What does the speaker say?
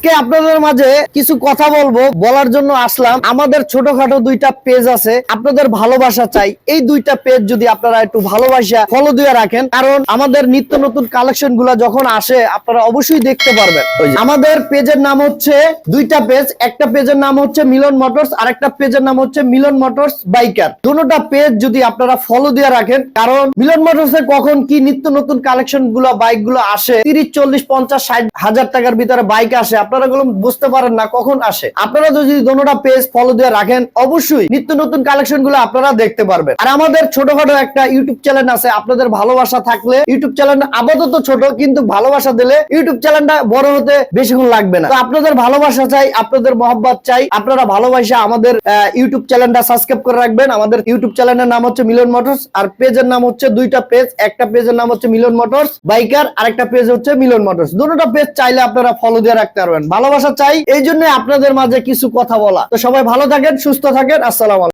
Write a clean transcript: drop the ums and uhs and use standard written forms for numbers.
আজকে আপনাদের মাঝে কিছু কথা বলার জন্য আসলাম। আমাদের ছোটখাটো দুইটা পেজ আছে, আপনাদের ভালোবাসা চাই। এই দুইটা পেজ যদি আপনারা একটু ভালোবাসা ফলো দিয়ে রাখেন, কারণ আমাদের নিত্য নতুন কালেকশন গুলা যখন আসে আপনারা অবশ্যই দেখতে পারবেন। আমাদের পেজের নাম হচ্ছে দুইটা পেজ, একটা পেজের নাম হচ্ছে মিলন মোটরস আর একটা পেজের নাম হচ্ছে মিলন মোটরস বাইকার। দুটোটা পেজ যদি আপনারা ফলো দিয়ে রাখেন, কারণ মিলন মোটরস এ কখন কি নিত্য নতুন কালেকশন গুলো বাইক গুলো আসে, 30, 40, 50, 60 হাজার টাকার ভিতরে বাইক আসে, আপনারা গুলো বুঝতে পারেন না কখন আসে। আপনারা যদি দুটোটা পেজ ফলো দিয়ে রাখেন, অবশ্যই নিত্য নতুন কালেকশন গুলো আপনারা দেখতে পারবেন। আর আমাদের ছোটখাটো একটা ইউটিউব চ্যানেল আছে, আপনাদের ভালোবাসা থাকলে ইউটিউব চ্যানেলটা আপাতত ছোট, কিন্তু ভালোবাসা দিলে ইউটিউব চ্যানেলটা বড় হতে বেশিক্ষণ লাগবে না। তো আপনাদের ভালোবাসা চাই, আপনাদের মহব্বত চাই, আপনারা ভালোবাসা আমাদের ইউটিউব চ্যানেলটা সাবস্ক্রাইব করে রাখবেন। আমাদের ইউটিউব চ্যানেলের নাম হচ্ছে মিলন মোটরস, আর পেজের নাম হচ্ছে দুইটা পেজ, একটা পেজের নাম হচ্ছে মিলন মোটরস বাইকার আর একটা পেজ হচ্ছে মিলন মোটরস। দুটোটা পেজ চাইলে আপনারা ফলো দিয়ে রাখতে পারবেন। ভালোবাসা চাই, এই জন্য আপনাদের মাঝে কিছু কথা বলা। তো সবাই ভালো থাকেন, সুস্থ থাকেন। আসসালামু আলাইকুম।